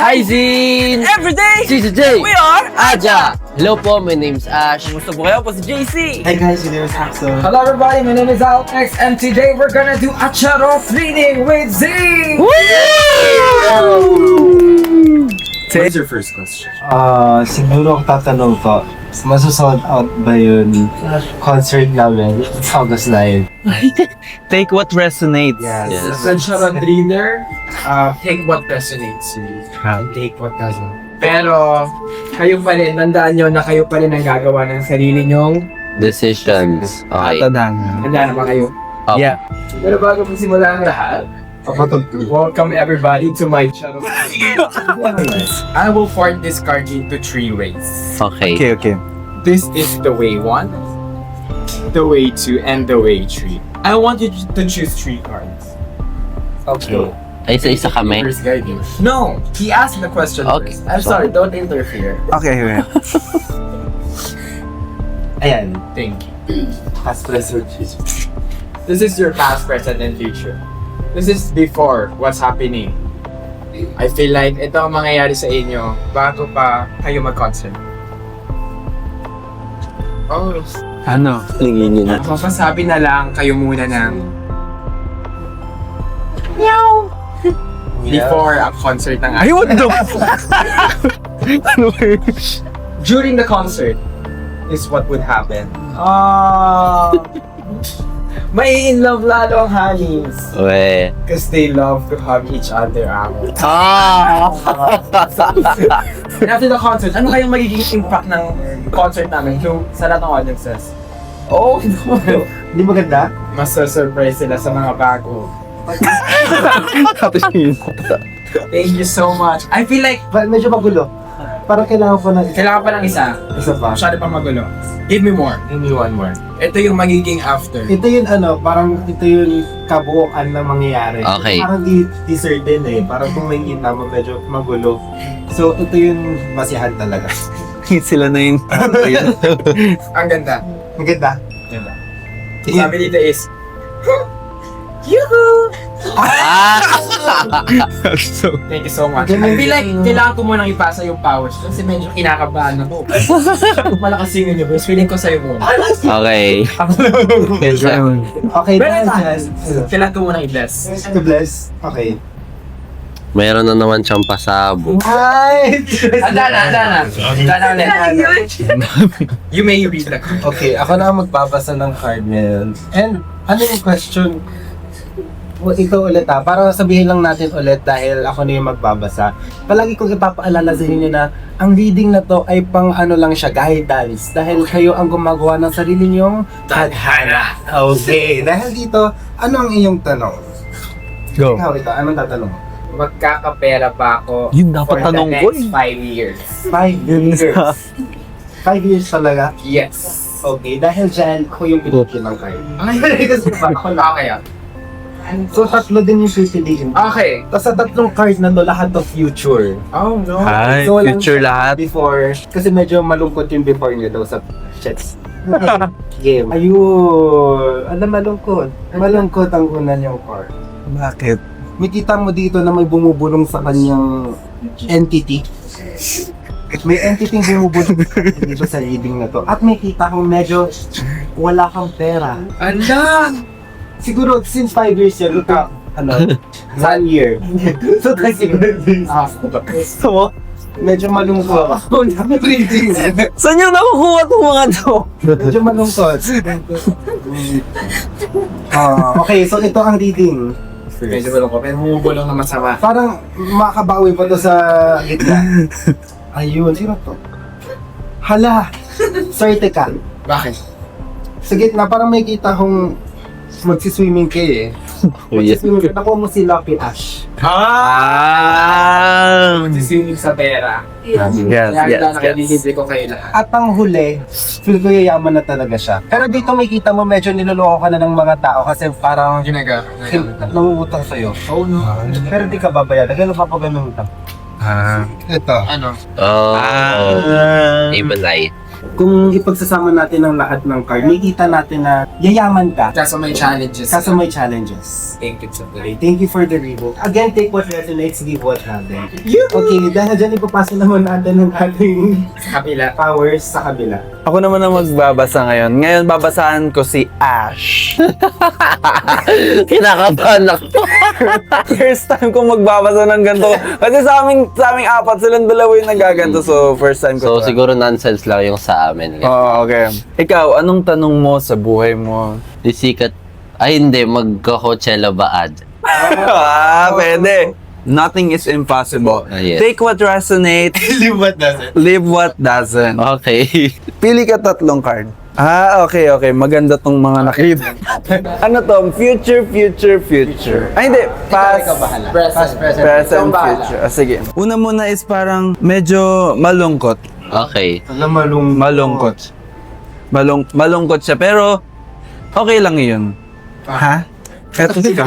Rising! Everyday! CJ! We are Aja! Hello po, my name's Ash. Kumusta po kayo? Po si JC! Hey guys, my name is Axel. Hello everybody, my name is Alex and today we're gonna do a charot reading with Zing! What's your first question? Siguro ang tatanong ko, masasold out ba yun concert namin? It's August 9. Take what resonates. Yes. As a charot reader, take what resonates to you and take what doesn't. Pero, kayo pa rin, tandaan nyo na kayo pa rin ang gagawa ng sarili nyong Decisions. Okay. Tadang. handa na ba kayo? Up. Yeah. Pero bago po simula ang lahat, welcome everybody to my channel. I will form this card into 3 ways. Okay. Okay. This is the way 1, the way 2, and the way 3. I want you to choose 3 cards. Okay. Ay, isa-isa kami. First guiding. No, he asked the question Okay. first. I'm sorry, don't interfere. Okay. Ayan, Thank you. past present. This is your past, present, and future. This is before what's happening. I feel like ito ang mangyayari sa inyo bago pa kayo mag-concert. Oh, Ano? Nangingin na. mapasabi na lang kayo muna ng before ang concert ng Ay, what the? Ano ba yun? during the concert is what would happen. May in love lalo ang Hanis Uwe. because they love to hug each other out. Ah! And after the concert, ano kayang magiging impact ng concert namin sa lahat ng audiences? Oh, no. Hindi maganda? Mas-surprise sila sa mga bago. Tapos yun. Thank you so much. I feel like Medyo magulo. Parang kailangan pa ng kailangan pa ng isa. isa pa. Masyado pa magulo. Give me more. Give me one more. Ito yung magiging after. Ito yung parang ito yung kabuuan na mangyayari. Okay. Parang teaser din eh. Parang kung makikita mo medyo magulo. So ito yung basihan talaga. Sila na yun. Ang ganda. Maganda. Sabi dito is, Yoo-hoo! Ah! So, Thank you so much. I feel like kailangan ko munang ipasa yung powers kasi medyo kinakabahan ako. Malakas yung universe. Feeling ko sa'yo muna. Okay. Okay, Pero dahil ito, dyan. kailangan ko munang i-bless. To bless. Okay. Mayroon na naman siyang pasabog. Hi! Handa na ulit. You may read the card. Okay, ako na ang magbabasa ng card ngayon. And ano yung question? Ikaw ulit para sabihin lang natin ulit dahil ako na yung magbabasa. Palagi kong ipapaalala sa inyo na ang reading na to ay pang ano lang siya, guidance. Dahil kayo ang gumagawa ng sarili niyong tadhana. Okay, dahil dito, ano ang iyong tanong? go. Ikaw, anong tatanong? Magkakapera pa ako Yun dapat for the tanong ko next 5 years. 5 years. 5 years talaga? Yes. Okay, dahil dyan, ako yung pinipili ng card. Okay, kasi ba? Ako lang. Okay. So, tatlo din yung pipiliin. Okay. Tapos sa tatlong card na to, lahat of future. Oh no. Hi, walang future lahat. Before, kasi medyo malungkot yung before niya daw sa chats. Game. Ayun. Alam, malungkot. Malungkot ang una niyang card. Bakit? May kita mo dito na may bumubulong sa kanyang entity. May entity yung bumubulong dito sa reading na to. At may kita kong medyo wala kang pera. Anda! Siguro, since 5 years yan, look up, 1 year. So, So, medyo malungkot. saan yung nakukuha itong mga to? Medyo malungkot. Okay, so ito ang reading. Medyo balong ko, pero humubulong na masama. Parang makabawi pa to sa gitna. Ayun, sino to? Hala, swerte ka. Bakit? Sa gitna, parang may kita kong magsiswimming kayo eh. Magsiswimming kayo. Nakuha mo si Lucky Ash. Magsiswimming sa pera. Yes, Kaya nakililibre ko kayo lahat. At ang huli, feel ko yayaman na talaga siya. Pero dito may kita mo medyo niloloko ka na ng mga tao kasi parang nangungutang sa'yo. Oh no. Pero di ka babayaran. Gano'n pa pag utang? Ito. Ano? Oh. Evil eye. kung ipagsasama natin ang lahat ng card, makikita natin na yayaman ka. Kaso may challenges. Kaso may challenges. Thank you so much. Okay, thank you for the reading. Again, take what resonates, give what doesn't. Okay, dahil dyan ipapasa naman natin ng ating Sa kabila. powers sa kabila. Ako naman ang magbabasa ngayon. Ngayon, babasahan ko si Ash. Kinakabahan ako. First time kong magbabasa ng ganito. Kasi sa aming apat, silang dalawa yung nagaganto. So, first time ko So, to. siguro nonsense lang yung sa amin. Oo, okay. Ikaw, anong tanong mo sa buhay mo? Isikat. Ay, hindi. Magka-Coachella ba ad? Pwede. Nothing is impossible. Yes. Take what resonates, Live what doesn't. live what doesn't. Okay. Pili ka 3 card. Okay. Maganda tong mga nakita. Ano to? Future. Ay, hindi. Past, Present. present, future. Sige. Una muna is parang medyo malungkot. Okay. Alam Malungkot. Malungkot siya, pero okay lang yun. Ha? Eto ka.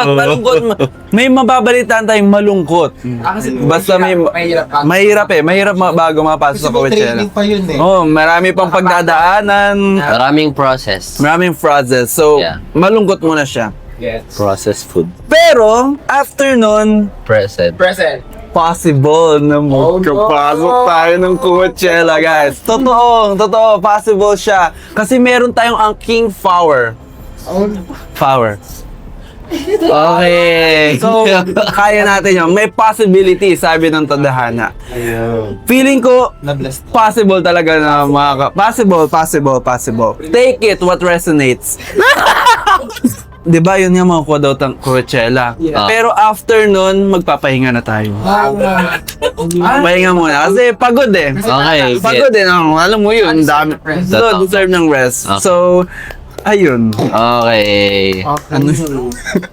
Malungkot. May mababalitaan tayong malungkot. Basta mahirap bago mapasok sa Coachella. training pa yun eh. Oh, marami pang pagdadaanan. Maraming process. Maraming process. So, Yeah. malungkot muna siya. Yes. Processed food. Pero, after nun, Present. Present. possible na magkapasok tayo ng Coachella, guys. Totoo, possible siya. Kasi meron tayong ang King Power. Power. Okay. So, kaya natin yun. May possibility, sabi ng tadhana. Ayun. Feeling ko, Na-bless. possible talaga na possible. Take it what resonates. Diba, yun nga mga daw ng Coachella. Yeah. Pero after nun, magpapahinga na tayo. Pahinga muna. Kasi pagod eh. Okay. Pagod eh. Alam mo yun, dami. So, deserve ng rest. Okay. So, ayun. Okay.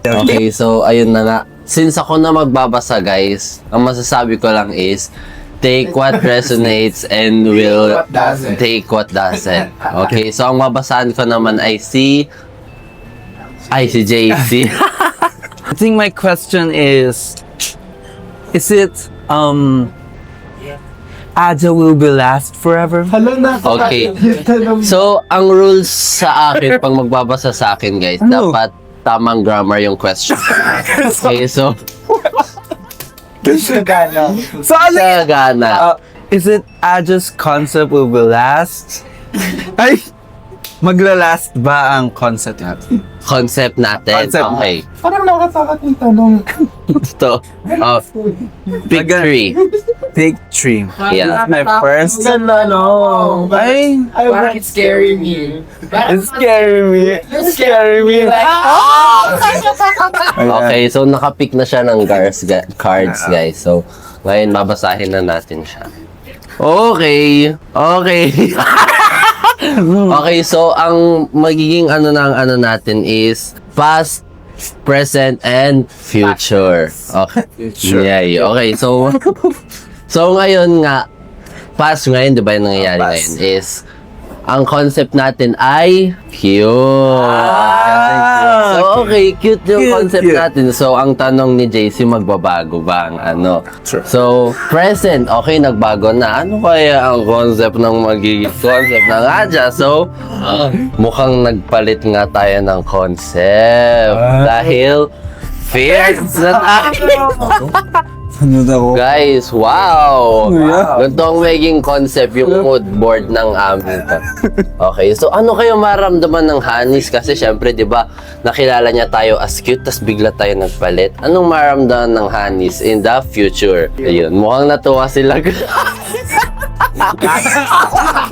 Okay, so ayun na nga. Since ako na magbabasa, guys, ang masasabi ko lang is take what resonates and will doesn't. take what doesn't. Okay, so ang mabasahan ko naman ay si JC. I think my question is it, Aja will be last forever? Hala na. Okay. So, ang rules sa akin, pag magbabasa sa akin, guys, Ano? dapat tamang grammar yung question. Okay, so, So, alin? gana. Is it Aja's concept will be last? Ay! Magla-last ba ang concept natin? Concept natin. Concept. Okay. Parang nakatakot yung tanong. Ito. Big Magan- three. Take 3. Yeah. My first. Ganda, no? Ay! Parang it's scaring me. It's scaring me. It's scaring me. Okay, so nakapick na siya ng cards, guys. So, ngayon babasahin na natin siya. Okay. Okay, so ang magiging ano natin is past, present, and future. Okay. Yay. Okay, so ngayon nga, past ngayon, di ba yung nangyayari ngayon is ang concept natin ay cute. So, okay, cute yung Cute, concept cute. natin. So, ang tanong ni JC, magbabago ba ang ano? So, present, okay, nagbago na. Ano kaya ang concept ng magiging concept ng Aja? So, mukhang nagpalit nga tayo ng concept. Dahil, fierce na tayo. Ano daw? Guys, wow! Yeah. Ganito ang maging concept yung mood board ng amin to. Okay, so ano kayo maramdaman ng Hanis? Kasi syempre, di ba, nakilala niya tayo as cute, tas bigla tayo nagpalit. Anong maramdaman ng Hanis in the future? Ayun, mukhang natuwa sila.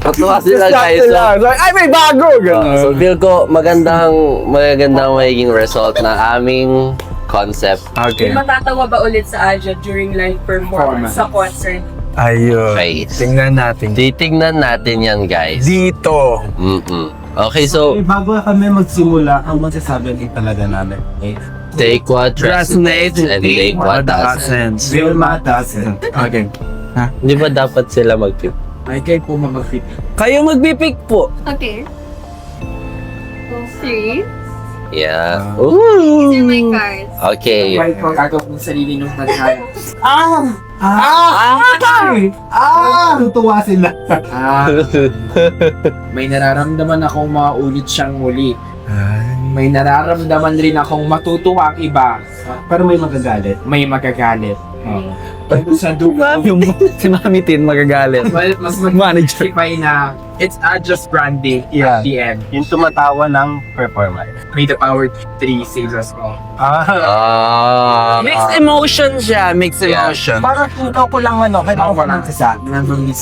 Natuwa sila, guys. So, Ay, may bago! so feel ko magandang magiging result ng aming concept. Okay. Matatawa ba ulit sa Aja during live performance sa concert? Ayun. Okay. Tingnan natin. Titignan natin yan, guys. Dito. Okay, so Bago kami magsimula, ang masasabi din talaga namin. Okay? take what resonates and take what doesn't. Vilma doesn't. Okay. Di ba dapat sila mag-pick? Ay, kayo po mamagpip. Kayo magpipick po. Okay. 3, Yeah. These are my Ooh. cards. Okay. Why ko gagawin sa sarili ng tadhana? Tutuwa sila. May nararamdaman akong maulit siyang muli. May nararamdaman rin akong matutuwa ang iba. Pero may magagalit. May magagalit. Sa dugo. Yung si Mami Tin magagalit. Well, mas Manager. mag-isipay na it's just branding Yeah. at the end. Yung tumatawa ng performance. May the power 3 saves us all. Ah. Mixed emotion siya, mixed Yeah. emotion. Parang ikaw ko lang kailangan ko lang isa.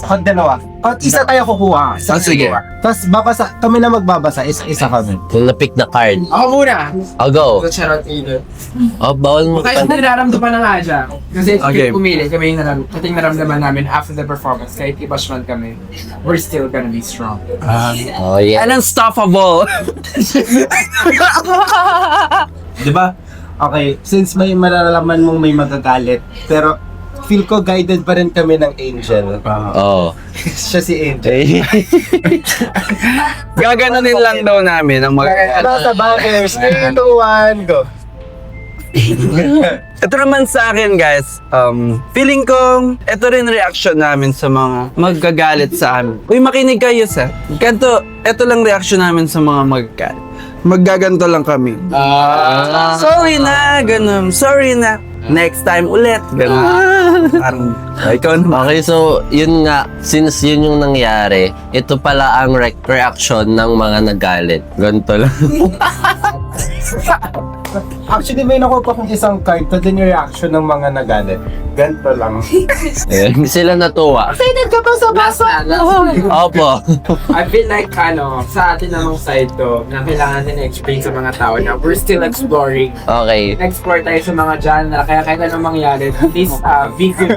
O dalawa. O isa tayo kukuha. Isa sige. kukuha. Tapos babasa, kami na magbabasa, isa kami. Yung na-pick na card. Ako muna! I'll go. Ito charot either. Oh, bawal mo. Kaya nararamdaman na nga siya. Kasi Okay. pumili kami yung naramdaman namin after the performance. Kahit i-bash man kami, we're still gonna be strong. Oh, yeah. Unstoppable. Di ba? Okay, since may malalaman mong may magagalit, pero feel ko guided pa rin kami ng Angel. Oh. Siya si Angel. Gaganunin lang daw namin ang Ano sa backers? 3, 2, 1, go! Ito naman sa akin guys, feeling ko, ito rin reaction namin sa mga magagalit sa amin. Uy, makinig kayo sa. Ito lang reaction namin sa mga magagalit. Maggaganto lang kami. Sorry na, ganun. Sorry na. Next time ulit. Ganun. Parang, ikaw naman. Okay, so yun nga, since yun yung nangyari, ito pala ang reaction ng mga nagalit. Ganito lang. Actually, may nakuha pa kong isang card to din yung reaction ng mga nagalit. Ganito lang. Ayan. Sila natuwa. Excited ka ba sa Last na. Opo. I feel like, sa atin namang side to, na kailangan din explain sa mga tao na we're still exploring. Okay. Explore tayo sa mga genre, kaya kahit anong mangyari, please be good,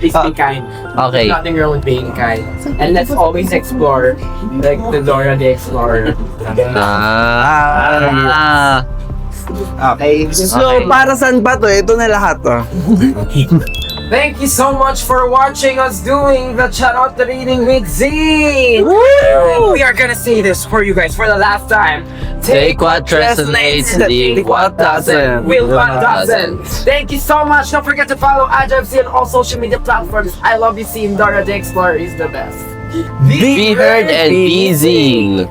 please be kind. Okay. There's nothing wrong with being kind. And let's always explore, like the Dora the Explorer. Ah. Okay. So, para saan ba to? Ito na lahat to. Thank you so much for watching us doing the Charot Reading with Z! We are gonna say this for you guys for the last time. Take what resonates, leave what doesn't. Will what doesn't. Thank you so much. Don't forget to follow AJFC on all social media platforms. I love you, seeing Dora the Explorer is the best. Be heard and be seen.